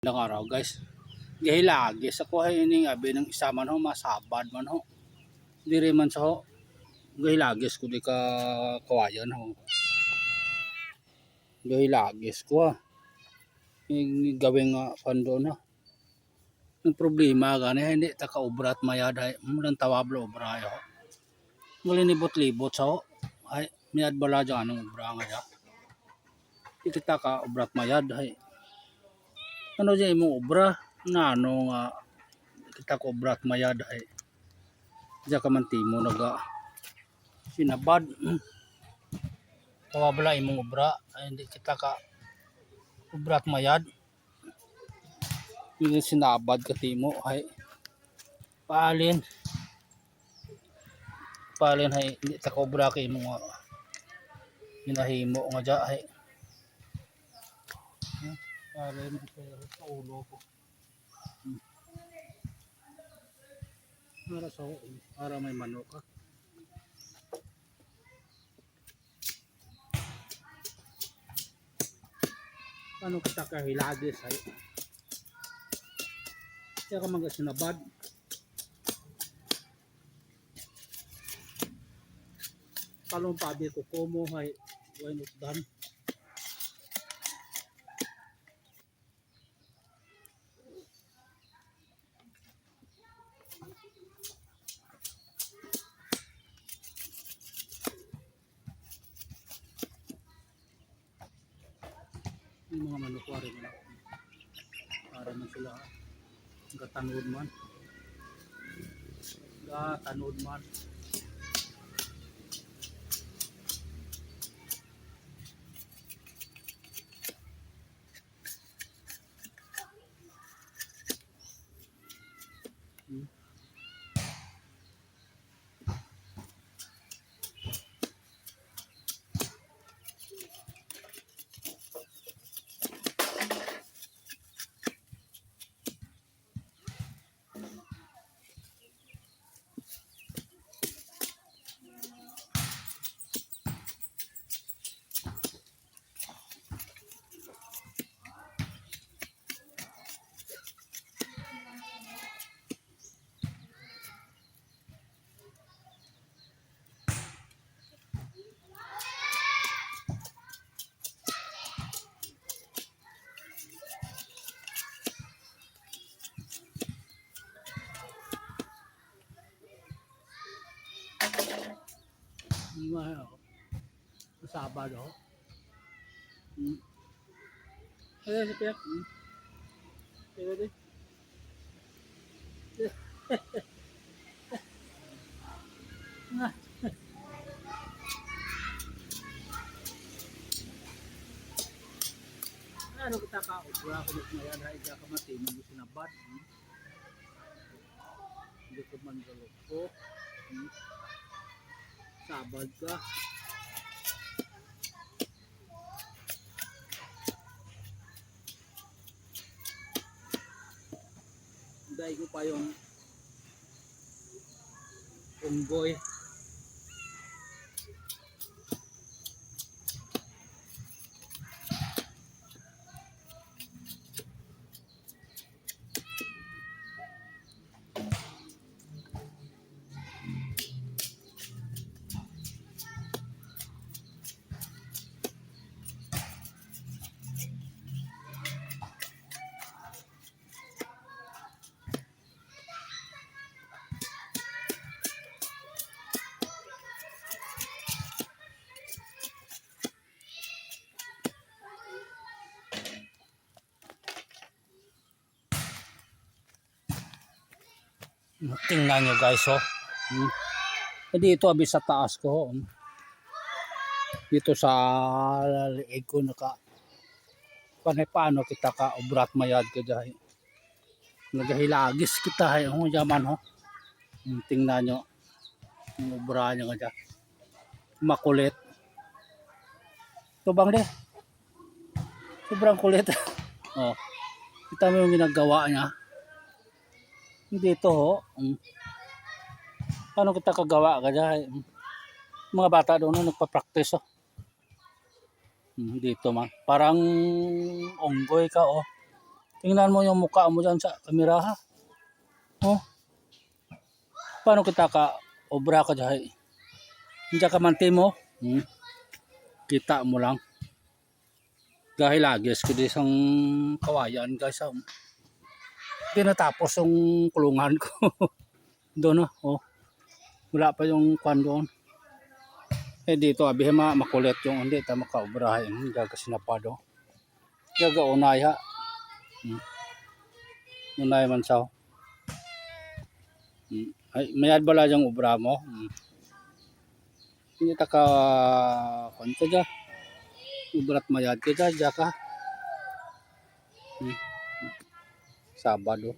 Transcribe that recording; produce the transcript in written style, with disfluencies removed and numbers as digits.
Ilang araw guys, gahilagi sa kuhay ini abi ng isa man ho masabad man ho. Diri man sa ho gahilagis ko di ka kawayan ho. Gahilagis ko gawing pando na. Ang problema gani hindi ta ka obrat mayad ay mulan tawablo obra yo. Muli libot-libot sa ho. Ay miyad bala dyan ang obra nga ya. Kita ka obrat mayad ay ano dyan imong obra na ano nga kita ko obrat mayad ay diya ka man timo naga sinabad tawabla imong obra ay hindi kita ka obrat mayad yung sinabad ka timo ay palin ay hindi ta ka obra kay imong hinahimo nga dya ay palin sa ulo ko para may manok ka. Paano kita kahilagis ay kaya ka mga sinabad palong pabi ko komo ay why not done yung mga manok rin para man sila gatanood man Sabado. Ayan si Piyak. Pero di. Ano kita ka ubra ko nit mayan hay ka mati mo sinabad. Hindi ko man galok ko. Sabad ka. Dahil ko pa yung unggoy. Tingnan nyo guys dito abi sa taas ko dito sa liig ko naka paano kita ka obrat mayad ka dyan nagahilagis kita hay jaman tingnan nyo yung obra nyo ka dyan makulit ito bang de sobrang kulit kita mo yung ginagawa niya dito paano kita kagawa ka dyan mga bata doon nagpa-practice dito man parang unggoy ka Tingnan mo yung mukha mo dyan sa kamera ha. Oh, paano kita ka obra ka dyan? Hindi ka manti mo. Kita mo lang. Dahil lagis ko isang kawayan guys. Hindi natapos yung kulungan ko. Doon oh. Wala pa yung kwan doon. Dito abihin makulit yung hindi ta makaubrahin. Gaga sinapado. Gaga unay ha. Unay man saw. Ay, mayad bala yung ubra mo. Hindi ta ka kwan ka dyan. Ubrat mayad ka dyan ka. Sabado.